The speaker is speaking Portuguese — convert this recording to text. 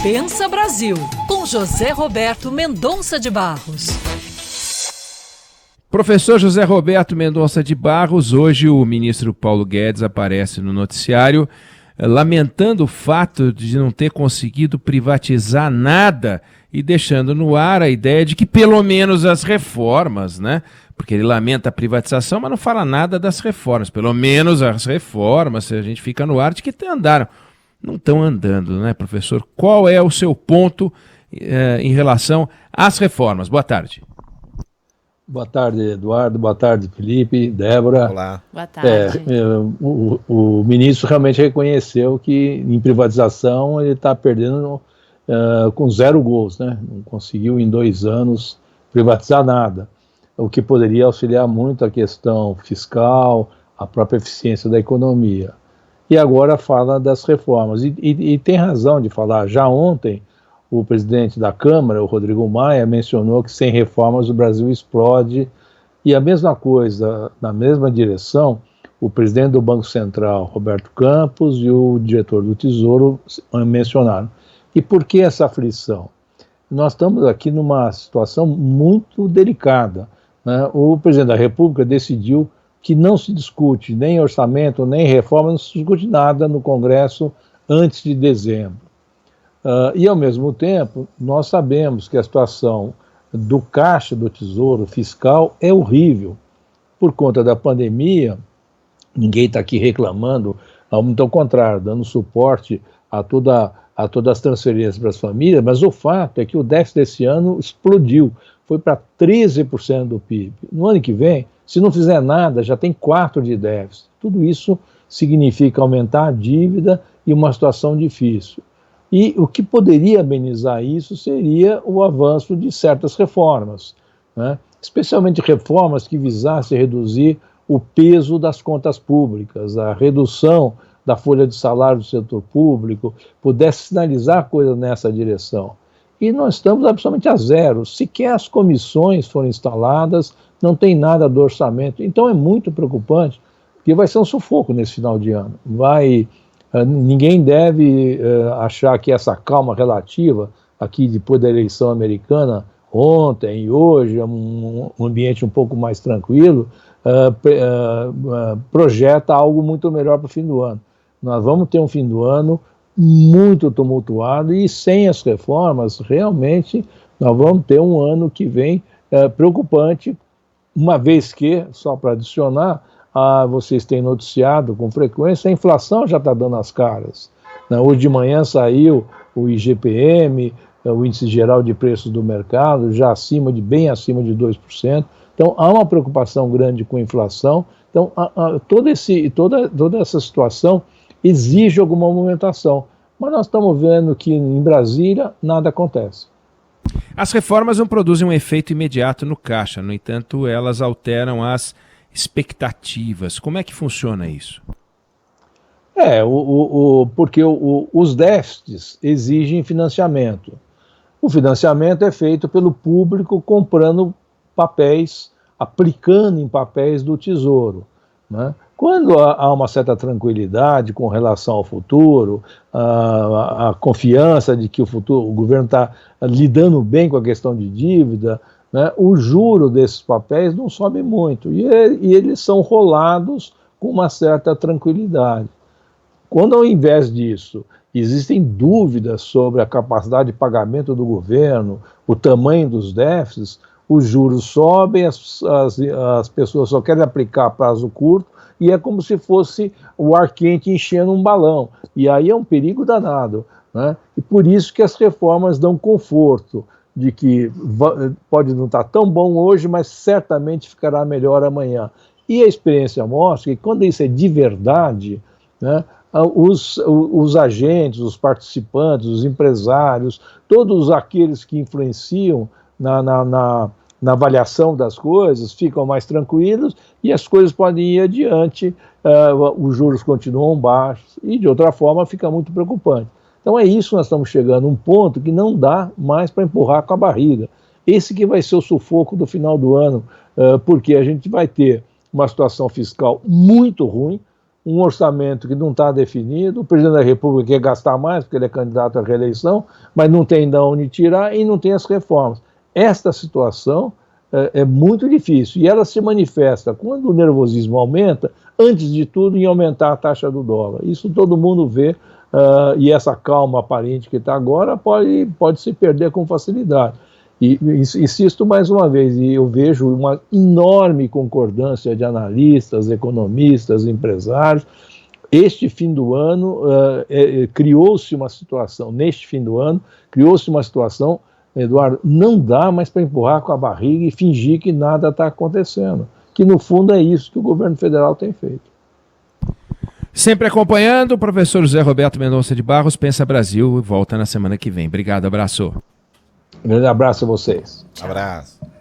Pensa Brasil, com José Roberto Mendonça de Barros. Professor José Roberto Mendonça de Barros, hoje o ministro Paulo Guedes aparece no noticiário lamentando o fato de não ter conseguido privatizar nada e deixando no ar a ideia de que pelo menos as reformas, né? Porque ele lamenta a privatização, mas não fala nada das reformas. Pelo menos as reformas, a gente fica no ar de que andaram. Não estão andando, né, professor? Qual é o seu ponto em relação às reformas? Boa tarde. Boa tarde, Eduardo. Boa tarde, Felipe, Débora. Olá. Boa tarde. O ministro realmente reconheceu que em privatização ele está perdendo com 0 gols, né? Não conseguiu em 2 anos privatizar nada, o que poderia auxiliar muito a questão fiscal, a própria eficiência da economia. E agora fala das reformas. E tem razão de falar. Já ontem, o presidente da Câmara, o Rodrigo Maia, mencionou que sem reformas o Brasil explode. E a mesma coisa, na mesma direção, o presidente do Banco Central, Roberto Campos, e o diretor do Tesouro mencionaram. E por que essa aflição? Nós estamos aqui numa situação muito delicada, né? O presidente da República decidiu que não se discute nem orçamento, nem reforma, não se discute nada no Congresso antes de dezembro. E, ao mesmo tempo, nós sabemos que a situação do caixa do Tesouro Fiscal é horrível. Por conta da pandemia, ninguém está aqui reclamando, muito ao contrário, dando suporte a todas as transferências para as famílias, mas o fato é que o déficit desse ano explodiu, foi para 13% do PIB. No ano que vem, se não fizer nada, já tem 4% de déficit. Tudo isso significa aumentar a dívida e uma situação difícil. E o que poderia amenizar isso seria o avanço de certas reformas, né? Especialmente reformas que visassem reduzir o peso das contas públicas, a redução da folha de salário do setor público, pudesse sinalizar coisas nessa direção. E nós estamos absolutamente a zero, sequer as comissões foram instaladas, não tem nada do orçamento. Então é muito preocupante, porque vai ser um sufoco nesse final de ano. Ninguém deve achar que essa calma relativa, aqui depois da eleição americana, ontem e hoje, um ambiente um pouco mais tranquilo, projeta algo muito melhor para o fim do ano. Nós vamos ter um fim do ano muito tumultuado e sem as reformas, realmente, nós vamos ter um ano que vem preocupante, uma vez que, só para adicionar, vocês têm noticiado com frequência, a inflação já está dando as caras, né? Hoje de manhã saiu o IGPM, o Índice Geral de Preços do Mercado, já bem acima de 2%. Então, há uma preocupação grande com a inflação. Então, toda essa situação exige alguma movimentação. Mas nós estamos vendo que em Brasília nada acontece. As reformas não produzem um efeito imediato no caixa, no entanto, elas alteram as expectativas. Como é que funciona isso? Porque os déficits exigem financiamento. O financiamento é feito pelo público comprando papéis, aplicando em papéis do Tesouro, né? Quando há uma certa tranquilidade com relação ao futuro, a confiança de que o governo está lidando bem com a questão de dívida, né, o juro desses papéis não sobe muito e eles são rolados com uma certa tranquilidade. Quando, ao invés disso, existem dúvidas sobre a capacidade de pagamento do governo, o tamanho dos déficits, os juros sobem, as pessoas só querem aplicar a prazo curto, e é como se fosse o ar quente enchendo um balão. E aí é um perigo danado, né? E por isso que as reformas dão conforto, de que pode não estar tão bom hoje, mas certamente ficará melhor amanhã. E a experiência mostra que quando isso é de verdade, né, os agentes, os participantes, os empresários, todos aqueles que influenciam na avaliação das coisas, ficam mais tranquilos e as coisas podem ir adiante, os juros continuam baixos e, de outra forma, fica muito preocupante. Então é isso que nós estamos chegando, um ponto que não dá mais para empurrar com a barriga. Esse que vai ser o sufoco do final do ano, porque a gente vai ter uma situação fiscal muito ruim, um orçamento que não está definido, o presidente da República quer gastar mais, porque ele é candidato à reeleição, mas não tem de onde tirar e não tem as reformas. Esta situação é muito difícil, e ela se manifesta quando o nervosismo aumenta, antes de tudo em aumentar a taxa do dólar. Isso todo mundo vê, e essa calma aparente que está agora pode se perder com facilidade. E insisto mais uma vez, e eu vejo uma enorme concordância de analistas, economistas, empresários. Este fim do ano, criou-se uma situação, Eduardo, não dá mais para empurrar com a barriga e fingir que nada está acontecendo. Que no fundo é isso que o governo federal tem feito. Sempre acompanhando, o professor José Roberto Mendonça de Barros, Pensa Brasil, volta na semana que vem. Obrigado, abraço. Um grande abraço a vocês. Abraço.